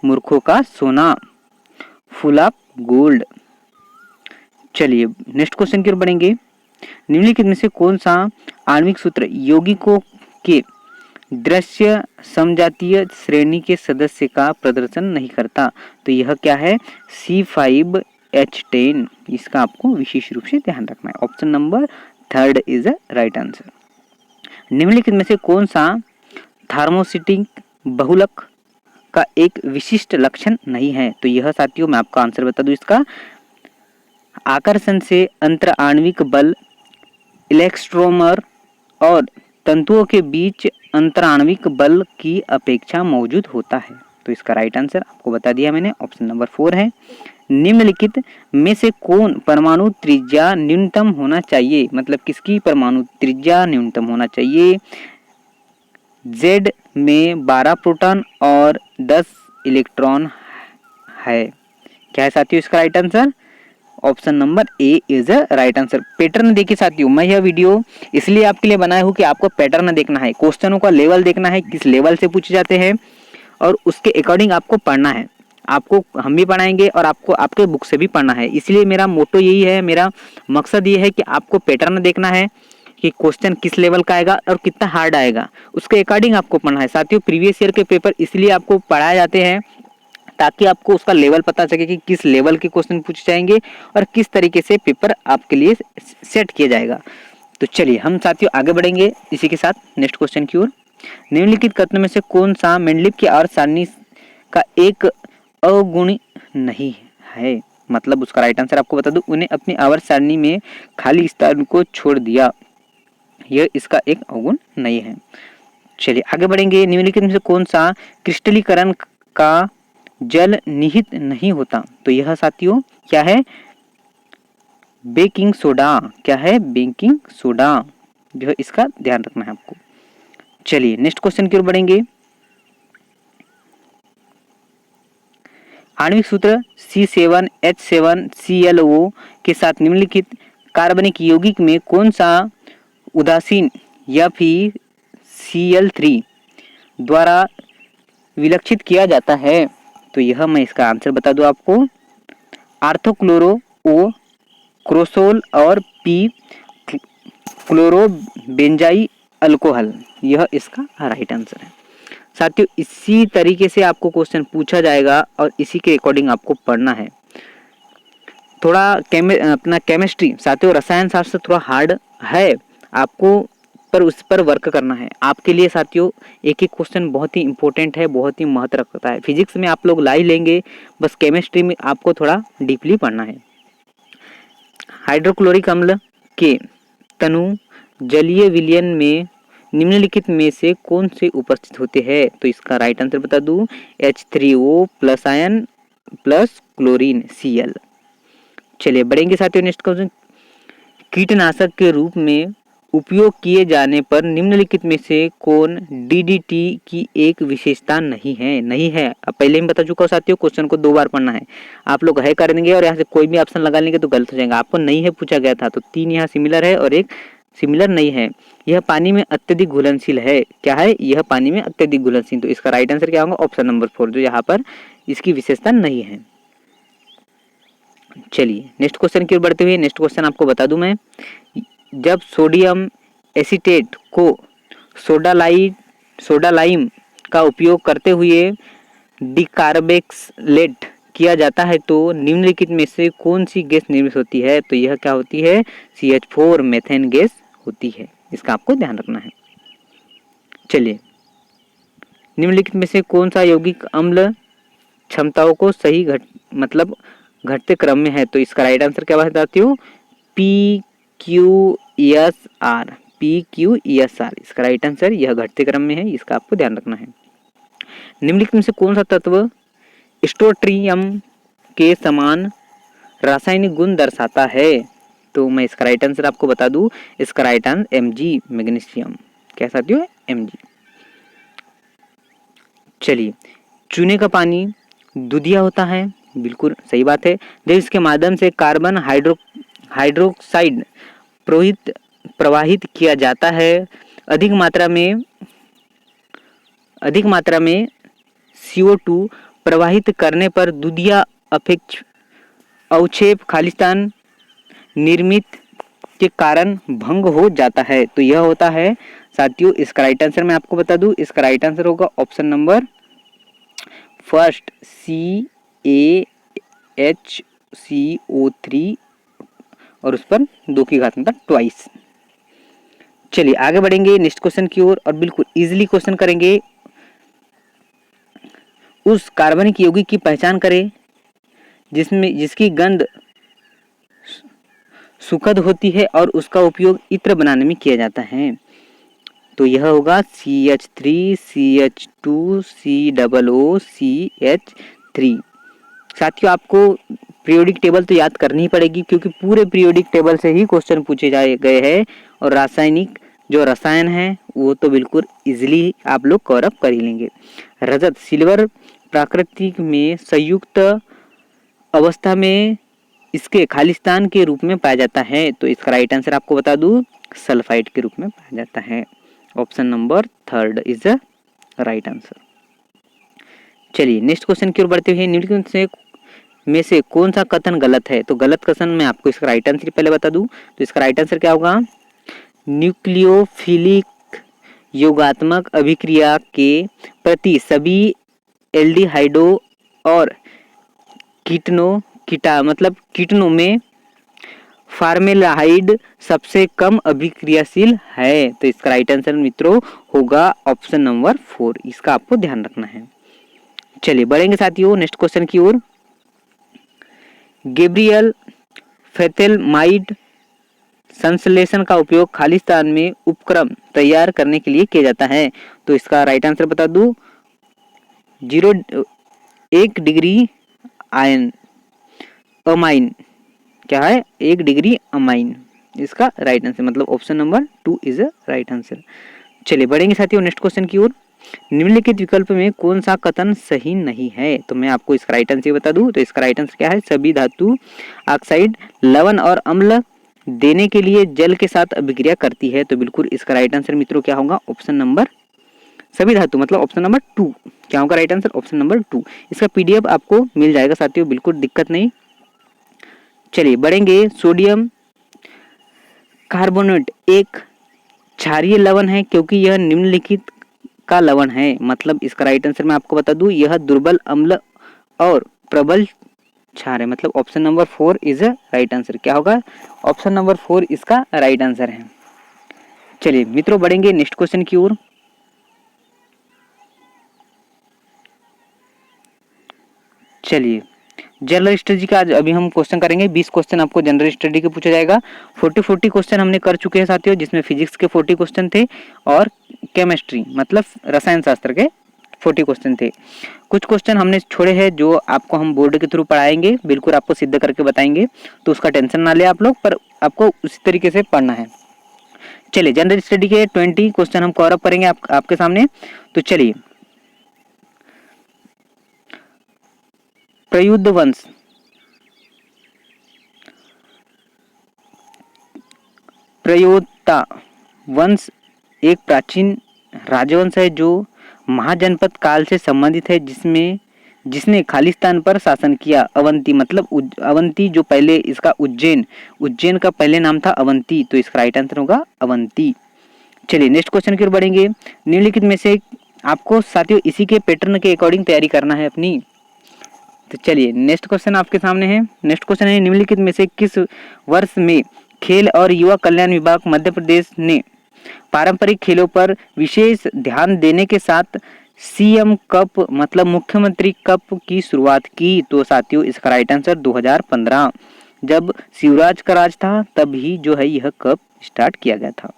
मूर्खों का सोना, फुल ऑफ गोल्ड। चलिए नेक्स्ट क्वेश्चन की ओर बढ़ेंगे। निम्नलिखित में से कौन सा आणविक सूत्र यौगिकों के दृश्य समजातीय श्रेणी के सदस्य का प्रदर्शन नहीं करता, तो यह क्या है C5H10, इसका आपको विशेष रूप से ध्यान रखना है। Option number 3 is the right answer. निम्नलिखित में से कौन सा थर्मोसिटिक बहुलक का एक विशिष्ट लक्षण नहीं है, तो यह साथियों मैं आपका आंसर बता दूं इसका, आकर्षण से अंतर आणविक बल इलेक्ट्रोमर और तंतुओं के बीच अंतराणविक बल की अपेक्षा मौजूद होता है। तो इसका राइट आंसर आपको बता दिया मैंने, ऑप्शन नंबर 4 है। निम्नलिखित में से कौन परमाणु त्रिज्या न्यूनतम होना चाहिए, मतलब किसकी परमाणु त्रिज्या न्यूनतम होना चाहिए। Z में 12 प्रोटॉन और 10 इलेक्ट्रॉन है, क्या है साथियों इसका right answer, option number A is a right answer. Pattern देखिए साथियों, मैं यह वीडियो इसलिए आपके लिए बनाया हूँ कि आपको पैटर्न देखना है, क्वेश्चनों का लेवल देखना है, किस लेवल से पूछे जाते हैं और उसके अकॉर्डिंग आपको पढ़ना है। आपको हम भी पढ़ाएंगे और आपको आपके बुक से भी पढ़ना है, इसलिए मेरा मोटो यही है, मेरा मकसद ये है कि आपको पैटर्न देखना है कि क्वेश्चन किस लेवल का आएगा और कितना हार्ड आएगा, उसके अकॉर्डिंग आपको पढ़ना है। साथियों प्रीवियस ईयर के पेपर इसलिए आपको पढ़ाए जाते हैं ताकि आपको उसका लेवल पता सके कि किस लेवल के क्वेश्चन पूछे जाएंगे और किस तरीके से पेपर आपके लिए सेट किया जाएगा। तो चलिए हम साथियों आगे बढ़ेंगे इसी के साथ नेक्स्ट क्वेश्चन की ओर। निम्नलिखित कथनों में से कौन सा मेंडलीव की आवर्त सारणी का एक अवगुण नहीं है, मतलब उसका राइट आंसर आपको बता दूं, उन्हें अपनी आवर्त सारणी में खाली स्थान को छोड़ दिया, यह इसका एक अवगुण नहीं है। चलिए आगे बढ़ेंगे। निम्नलिखित में से कौन सा क्रिस्टलीकरण का जल निहित नहीं होता, तो यह साथियों क्या है, बेकिंग सोडा, क्या है बेकिंग सोडा, जो है इसका ध्यान रखना है आपको। चलिए नेक्स्ट क्वेश्चन की ओर बढ़ेंगे। आणविक सूत्र C7H7ClO के साथ निम्नलिखित कार्बनिक यौगिक में कौन सा उदासीन या फिर Cl3 द्वारा विलक्षित किया जाता है, तो यह मैं इसका आंसर बता दूं आपको, आर्थोक्लोरो ओ क्रोसोल और पी क्लोरोबेंजाई अल्कोहल, यह इसका राइट आंसर है। साथियों इसी तरीके से आपको क्वेश्चन पूछा जाएगा और इसी के अकॉर्डिंग आपको पढ़ना है। थोड़ा अपना केमिस्ट्री साथियों रसायन शास्त्र थोड़ा हार्ड है, आपको पर उस पर वर्क करना है आपके लिए साथियों। एक एक क्वेश्चन बहुत ही इंपॉर्टेंट है, बहुत ही महत्व रखता है। फिजिक्स में आप लोग ला ही लेंगे, बस केमिस्ट्री में आपको थोड़ा डीपली पढ़ना है। हाइड्रोक्लोरिक अम्ल के तनु जलीय विलयन में निम्नलिखित में से कौन से उपस्थित होते हैं? तो इसका राइट आंसर बता दूं, H3O plus ion plus chlorine Cl। चलिए बढ़ेंगे साथियों नेक्स्ट क्वेश्चन। कीटनाशक के रूप में उपयोग किए जाने पर निम्नलिखित में से कौन DDT की एक विशेषता नहीं है? नहीं है, अब पहले ही बता चुका हूं साथियों, क्वेश्चन को 2 बार पढ़ना है। आप लोग है कर देंगे और यहाँ से कोई भी ऑप्शन लगा लेंगे तो गलत हो जाएगा। आपको नहीं है पूछा गया था, तो 3 यहाँ सिमिलर है और 1 सिमिलर नहीं है। यह पानी में अत्यधिक घुलनशील है। क्या है? यह पानी में अत्यधिक घुलनशील। तो इसका राइट आंसर क्या होगा? ऑप्शन नंबर 4, जो यहाँ पर इसकी विशेषता नहीं है। चलिए नेक्स्ट क्वेश्चन की ओर बढ़ते हुए, नेक्स्ट क्वेश्चन आपको बता दूं मैं, जब सोडियम एसीटेट को सोडा लाइम का उपयोग करते हुए डिकार्बोक्सिलेट किया जाता है तो निम्नलिखित में से कौन सी गैस निर्मित होती है? तो यह क्या होती है? CH4 मेथेन गैस होती है। इसका आपको ध्यान रखना है। चलिए निम्नलिखित में से कौन सा यौगिक अम्ल क्षमताओं को सही घटते क्रम में है? तो इसका राइट आंसर क्या बताती हूँ? PQESR। इसका राइट आंसर यह घटते क्रम में है, इसका आपको ध्यान रखना है। निम्नलिखित में से कौन सा तत्व स्ट्रोंटियम के समान रासायनिक गुण दर्शाता है? तो मैं इसका राइट आंसर आपको बता दूं, इसका राइट आंसर Mg मैग्नीशियम। क्या साथियों? Mg। चलिए चूने का पानी दूधिया होता है, बिल्कुल सही बात है। जब इसके माध्यम से कार्बन हाइड्रोक्साइड प्रवाहित किया जाता है, अधिक मात्रा में CO2 प्रवाहित करने पर दूधिया अवक्षेप खालिस्तान निर्मित के कारण भंग हो जाता है। तो यह होता है साथियों, इसका राइट आंसर मैं आपको बता दूं, इसका राइट आंसर होगा ऑप्शन नंबर फर्स्ट, CaHCO3 और उस पर 2 की घात मतलब ट्वाइस। चलिए आगे बढ़ेंगे नेक्स्ट क्वेश्चन की ओर और बिल्कुल इजीली क्वेश्चन करेंगे। उस कार्बनिक यौगिक की पहचान करें जिसकी गंध सुखद होती है और उसका उपयोग इत्र बनाने में किया जाता है। तो यह होगा CH3 CH2 COOCH3। साथियों आपको पीरियोडिक टेबल तो याद करनी ही पड़ेगी, क्योंकि पूरे पीरियोडिक टेबल से ही क्वेश्चन पूछे गए हैं और रासायनिक जो रसायन है वो तो बिल्कुल इजीली आप लोग कवर अप कर ही लेंगे। रजत सिल्वर प्राकृतिक में संयुक्त अवस्था में इसके खालिस्तान के रूप में पाया जाता है। तो इसका राइट आंसर आपको बता दूं, सल्फाइड के रूप में पाया जाता है। Option number 3 is the right answer. चलिए नेक्स्ट क्वेश्चन की ओर बढ़ते हुए, निम्नलिखित में से कौन सा कथन गलत है? तो गलत कथन मैं आपको इसका राइट आंसर पहले बता दूं, तो इसका राइट आंसर क्या होगा? न्यूक्लियोफिलिक योगात्मक अभिक्रिया के प्रति सभी एल्डिहाइडो और कीटनों में फार्मेल्डिहाइड सबसे कम अभिक्रियाशील है। तो इसका राइट आंसर मित्रों होगा ऑप्शन नंबर 4। इसका आपको ध्यान रखना है। चलिए बढ़ेंगे साथियों नेक्स्ट क्वेश्चन की ओर। गैब्रियल फेथेलमाइड संश्लेषण का उपयोग खालिस्तान में उपक्रम तैयार करने के लिए किया जाता है। तो इसका राइट आंसर बता दूं, 1 डिग्री अमाइन। क्या है? 1 डिग्री अमाइन। इसका राइट आंसर मतलब option number 2 is a right answer. चलिए बढ़ेंगे साथियों नेक्स्ट क्वेश्चन की ओर। निम्नलिखित विकल्प में कौन सा कथन सही नहीं है? तो मैं आपको इसका राइट आंसर बता दूं, तो इसका राइट आंसर क्या है? सभी धातु ऑक्साइड लवण और अम्ल देने के लिए जल के साथ अभिक्रिया करती है। तो बिल्कुल इसका राइट आंसर मित्रों क्या होगा? ऑप्शन नंबर सभी धातु मतलब ऑप्शन नंबर 2। क्या होगा राइट आंसर? Option number 2। इसका PDF आपको मिल जाएगा साथियों, बिल्कुल दिक्कत नहीं। चलिए बढ़ेंगे। सोडियम कार्बोनेट एक क्षारीय लवण है क्योंकि यह निम्नलिखित का लवण है। मतलब इसका राइट आंसर मैं आपको बता दूं, यह दुर्बल अम्ल और प्रबल क्षार है। मतलब option number 4 is a right answer. क्या होगा? ऑप्शन नंबर 4 इसका राइट आंसर है। चलिए मित्रों बढ़ेंगे नेक्स्ट क्वेश्चन की ओर। चलिए जनरल स्टडी का आज अभी हम क्वेश्चन करेंगे। 20 क्वेश्चन आपको जनरल स्टडी के पूछा जाएगा। 40 क्वेश्चन हमने कर चुके हैं साथियों, जिसमें फिजिक्स के 40 क्वेश्चन थे और केमिस्ट्री मतलब रसायन शास्त्र के 40 क्वेश्चन थे। कुछ क्वेश्चन हमने छोड़े हैं जो आपको हम बोर्ड के थ्रू पढ़ाएंगे, बिल्कुल आपको सिद्ध करके बताएंगे, तो उसका टेंशन ना ले आप लोग, पर आपको उसी तरीके से पढ़ना है। चलिए जनरल स्टडी के 20 क्वेश्चन हम कवर अप करेंगे आपके सामने। तो चलिए प्रयुद्ध वंश, प्रयोत्ता वंश एक प्राचीन राजवंश है जो महाजनपद काल से संबंधित है, जिसने खालिस्तान पर शासन किया। अवंती मतलब अवंती, जो पहले इसका उज्जैन का पहले नाम था अवंती, तो इसका राइट आंसर होगा अवंती। चलिए नेक्स्ट क्वेश्चन की ओर बढ़ेंगे। निम्नलिखित में से आपको साथियों इसी के पैटर्न के अकॉर्डिंग तैयारी करना है अपनी। तो चलिए नेक्स्ट क्वेश्चन आपके सामने है। नेक्स्ट क्वेश्चन है निम्नलिखित में से किस वर्ष में खेल और युवा कल्याण विभाग मध्य प्रदेश ने पारंपरिक खेलों पर विशेष ध्यान देने के साथ सीएम कप मतलब मुख्यमंत्री कप की शुरुआत की? तो साथियों इसका राइट आंसर 2015, जब शिवराज का राज था तब ही जो है यह कप स्टार्ट किया गया था।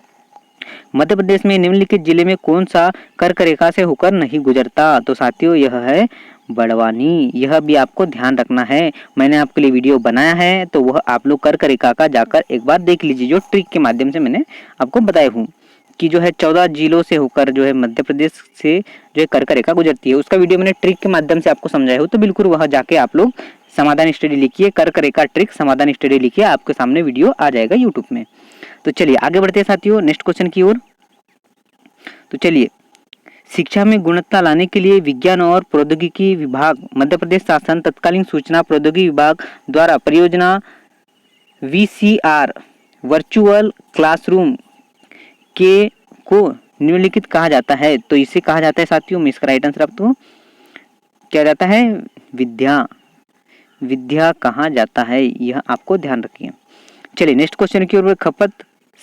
मध्य प्रदेश में निम्नलिखित जिले में कौन सा कर्क रेखा से होकर नहीं गुजरता? तो साथियों यह है बड़वानी। यह भी आपको ध्यान रखना है, मैंने आपके लिए वीडियो बनाया है तो वह आप लोग कर्क रेखा का जाकर एक बार देख लीजिए, जो ट्रिक के माध्यम से मैंने आपको बताया हूँ कि जो है 14 जिलों से होकर जो है मध्य प्रदेश से जो है कर्क रेखा गुजरती है, उसका वीडियो मैंने ट्रिक के माध्यम से आपको समझाया हूँ। तो बिल्कुल वह जाके आप लोग समाधान स्टडी लिखिए, कर्क रेखा ट्रिक समाधान स्टडी लिखिए, आपके सामने वीडियो आ जाएगा यूट्यूब में। तो चलिए आगे बढ़ते हैं साथियों नेक्स्ट क्वेश्चन की ओर। तो चलिए शिक्षा में गुणवत्ता लाने के लिए विज्ञान और प्रौद्योगिकी विभाग मध्य प्रदेश शासन तत्कालीन सूचना प्रौद्योगिकी विभाग द्वारा परियोजना VCR वर्चुअल क्लासरूम के को निम्नलिखित कहा जाता है? तो इसे कहा जाता है साथियों, मैं इसका राइट आंसर आपको क्या जाता है, विद्या कहा जाता है, यह आपको ध्यान रखिए। चलिए नेक्स्ट क्वेश्चन की ओर। खपत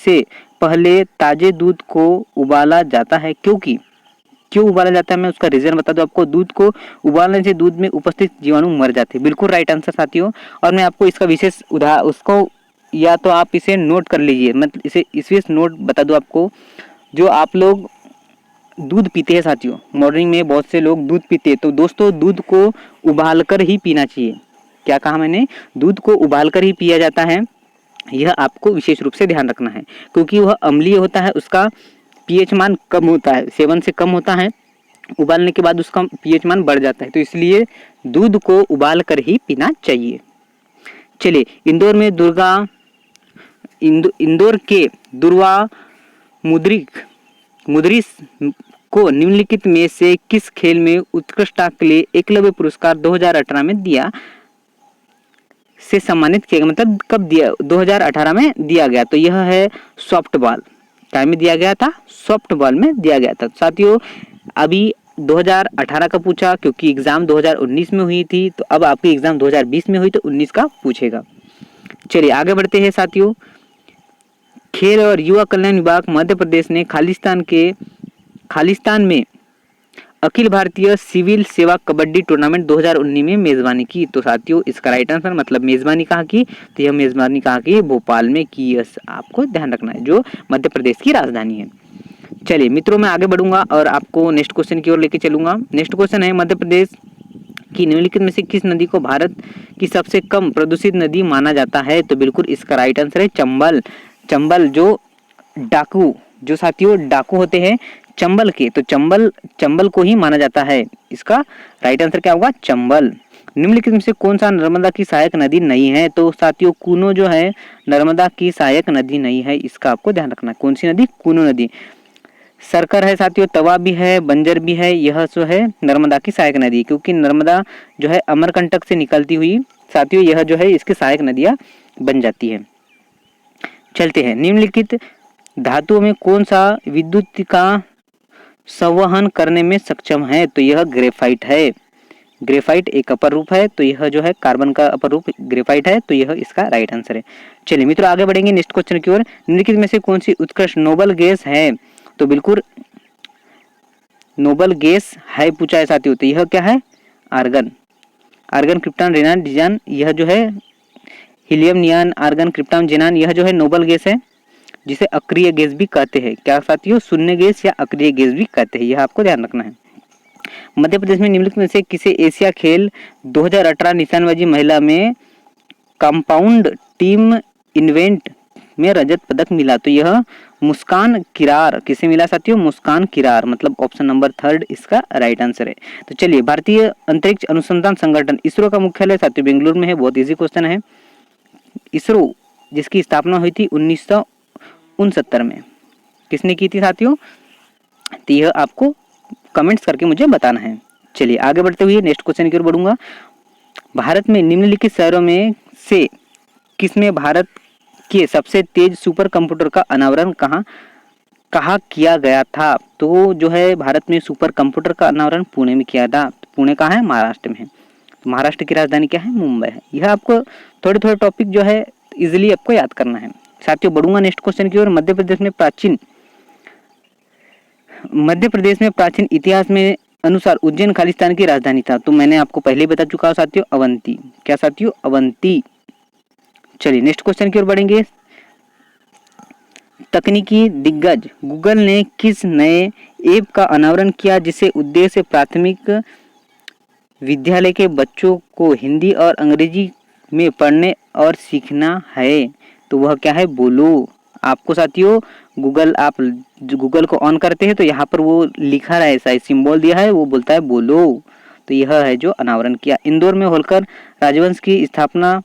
से पहले ताजे दूध को उबाला जाता है क्यों उबाला जाता है, मैं उसका रीजन बता दूं आपको। दूध को उबालने से दूध में उपस्थित जीवाणु मर जाते हैं, बिल्कुल राइट आंसर साथियों। और मैं आपको इसका विशेष उसको या तो आप इसे नोट कर लीजिए, मतलब इसे विशेष नोट बता दूं आपको। जो आप लोग दूध पीते हैं साथियों, मॉर्निंग में बहुत से लोग दूध पीते हैं, तो दोस्तों दूध को उबालकर ही पीना चाहिए। क्या कहा मैंने, दूध को उबालकर ही पिया जाता है, यह आपको विशेष रूप से ध्यान रखना है, क्योंकि वह अम्लीय होता है, उसका पीएच मान कम होता है, सेवन से कम होता है, उबालने के बाद उसका पीएच मान बढ़ जाता है, तो इसलिए दूध को उबाल कर ही पीना चाहिए। चलिए इंदौर के दुर्वा मुद्रिस को निम्नलिखित में से किस खेल में उत्कृष्टता के लिए एकलव्य पुरस्कार 2018 में दिया से सम्मानित किया गया, मतलब कब दिया, 2018 में दिया गया? तो यह है सॉफ्ट बॉल। क्या में दिया गया था, सॉफ्ट बॉल में दिया गया था साथियों। अभी 2018 का पूछा क्योंकि एग्जाम 2019 में हुई थी, तो अब आपकी एग्जाम 2020 में हुई तो 19 का पूछेगा। चलिए आगे बढ़ते हैं साथियों। खेल और युवा कल्याण विभाग मध्य प्रदेश ने खालिस्तान में अखिल भारतीय सिविल सेवा कबड्डी टूर्नामेंट 2019 में मेजबानी की। तो साथियों इसका राइट आंसर मतलब मेजबानी कहाँ की, तो यह मेजबानी कहाँ की, भोपाल में की, आपको ध्यान रखना है, जो मध्य प्रदेश की राजधानी है। चलिए मित्रों मैं आगे बढ़ूंगा और आपको नेक्स्ट क्वेश्चन की ओर लेके चलूंगा। नेक्स्ट क्वेश्चन है मध्य प्रदेश की निम्नलिखित में से किस नदी को भारत की सबसे कम प्रदूषित नदी माना जाता है? तो बिल्कुल इसका राइट आंसर है चंबल, जो साथियों डाकू होते हैं चंबल के, तो चंबल को ही माना जाता है। इसका राइट आंसर क्या होगा, चंबल। निम्नलिखित में से कौन सा नर्मदा की सहायक नदी नहीं है? तो साथियों कूनो जो है नर्मदा की सहायक नदी नहीं है, इसका आपको ध्यान रखना है। कौन सी नदी, कूनो नदी। सरकर है साथियों, तवा भी है, बंजर भी है, यह जो है नर्मदा की सहायक नदी, क्योंकि नर्मदा जो है अमरकंटक से निकलती हुई साथियों यह जो है इसकी सहायक नदियां बन जाती है। चलते हैं, निम्नलिखित धातुओं में कौन सा विद्युत का संवहन करने में सक्षम है? तो यह ग्रेफाइट है। ग्रेफाइट एक अपर रूप है, तो यह जो है कार्बन का अपर रूप ग्रेफाइट है, तो यह इसका राइट आंसर है। चलिए मित्रों आगे बढ़ेंगे नेक्स्ट क्वेश्चन की ओर। निम्नलिखित में से कौन सी उत्कृष्ट नोबल गैस है? तो बिल्कुल नोबल गैस है पूछा है साथियों, तो यह क्या है? आर्गन। आर्गन, क्रिप्टॉन, रेनान, जिजान, यह जो है हीलियम, नियॉन, आर्गन, क्रिप्टॉन, जेनान, यह जो है नोबल गैस है, जिसे अक्रिय गैस भी कहते हैं। क्या साथियों? शून्य गैस या अक्रिय गैस भी कहते हैं, यह आपको ध्यान रखना है। मध्य प्रदेश में निम्नलिखित में से किसे एशिया खेल 2018 निशानबाजी महिला में कंपाउंड टीम इवेंट में रजत पदक मिला? तो यह मुस्कान किरार। किसे मिला साथियों? मुस्कान किरार, मतलब ऑप्शन नंबर 3 इसका राइट आंसर है। तो चलिए, भारतीय अंतरिक्ष अनुसंधान संगठन इसरो का मुख्यालय साथियों बेंगलुरु में है। बहुत इजी क्वेश्चन है। इसरो जिसकी स्थापना हुई थी 1969 में, किसने की थी साथियों? तो यह आपको कमेंट्स करके मुझे बताना है। चलिए आगे बढ़ते हुए नेक्स्ट क्वेश्चन की ओर बढ़ूंगा। भारत में निम्नलिखित शहरों में से किसमें भारत के सबसे तेज सुपर कंप्यूटर का अनावरण कहाँ किया गया था? तो जो है भारत में सुपर कंप्यूटर का अनावरण पुणे में किया था। पुणे कहाँ है? महाराष्ट्र में है। तो महाराष्ट्र की राजधानी क्या है? मुंबई है। यह आपको थोड़े थोड़े टॉपिक जो है इजिली आपको याद करना है। साथियों बढ़ूंगा नेक्स्ट क्वेश्चन की ओर। मध्य प्रदेश में प्राचीन इतिहास में अनुसार उज्जैन खालिस्तान की राजधानी था। तो मैंने आपको पहले ही बता चुका हूं साथियों, अवंती। क्या साथियों? अवंती। चलिए नेक्स्ट क्वेश्चन की ओर बढ़ेंगे। तकनीकी दिग्गज गूगल ने किस नए ऐप का अनावरण किया जिसे उद्देश्य प्राथमिक विद्यालय के बच्चों को हिंदी और अंग्रेजी में पढ़ने और सीखना है? तो वह क्या है? बोलो। आपको साथियों गूगल, आप गूगल को ऑन करते हैं तो यहाँ पर वो लिखा रहा है, ऐसा सिंबल दिया है, वो बोलता है बोलो। तो यह है जो अनावरण किया। इंदौर में होलकर राजवंश की स्थापना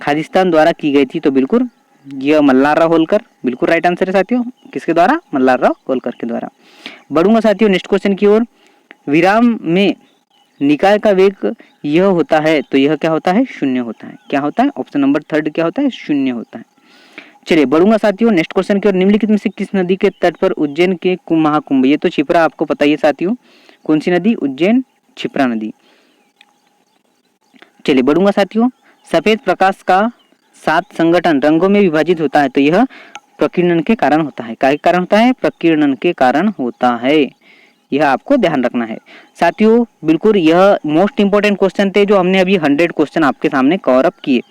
खालिस्तान द्वारा की गई थी। तो बिल्कुल यह मल्हारराव होलकर, बिल्कुल राइट आंसर है साथियों। किसके द्वारा? मल्हारराव होलकर के द्वारा। बढ़ूंगा साथियों नेक्स्ट क्वेश्चन की ओर। विराम में निकाय का वेग यह होता है, तो यह क्या होता है? शून्य होता है। क्या होता है? ऑप्शन नंबर 3 क्या होता है? शून्य होता है। चलिए बढ़ूंगा साथियों नेक्स्ट क्वेश्चन की ओर। निम्नलिखित में से किस नदी के तट पर उज्जैन के महाकुंभ? ये तो क्षिप्रा, आपको पता ही है साथियों। कौन सी नदी? उज्जैन क्षिप्रा नदी। चलिए बढ़ूंगा साथियों। सफेद प्रकाश का 7 संगठन रंगों में विभाजित होता है, तो यह प्रकीर्णन के कारण होता है। क्या के कारण होता है? प्रकीर्णन के कारण होता है। यह आपको ध्यान रखना है साथियों। बिल्कुल यह मोस्ट इंपोर्टेंट क्वेश्चन थे जो हमने अभी 100 क्वेश्चन आपके सामने कवर अप किए।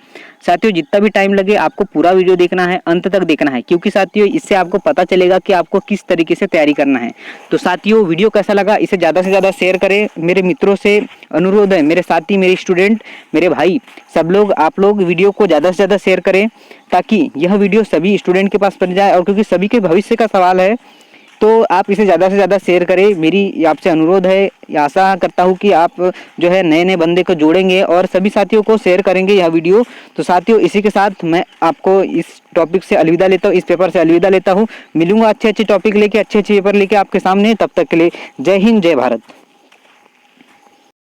साथियों जितना भी टाइम लगे आपको पूरा वीडियो देखना है, अंत तक देखना है, क्योंकि साथियों इससे आपको पता चलेगा कि आपको किस तरीके से तैयारी करना है। तो साथियों वीडियो कैसा लगा इसे ज़्यादा से ज़्यादा शेयर करें। मेरे मित्रों से अनुरोध है, मेरे साथी, मेरे स्टूडेंट, मेरे भाई, सब लोग, आप लोग वीडियो को ज़्यादा से ज़्यादा शेयर करें ताकि यह वीडियो सभी स्टूडेंट के पास पहुंच जाए। और क्योंकि सभी के भविष्य का सवाल है तो आप इसे ज़्यादा से ज़्यादा शेयर करें। मेरी आपसे अनुरोध है, आशा करता हूँ कि आप जो है नए नए बंदे को जोड़ेंगे और सभी साथियों को शेयर करेंगे यह वीडियो। तो साथियों इसी के साथ मैं आपको इस टॉपिक से अलविदा लेता हूँ, इस पेपर से अलविदा लेता हूँ। मिलूंगा अच्छे अच्छे टॉपिक लेके, अच्छे अच्छे पेपर लेके आपके सामने। तब तक के लिए जय हिंद, जय भारत।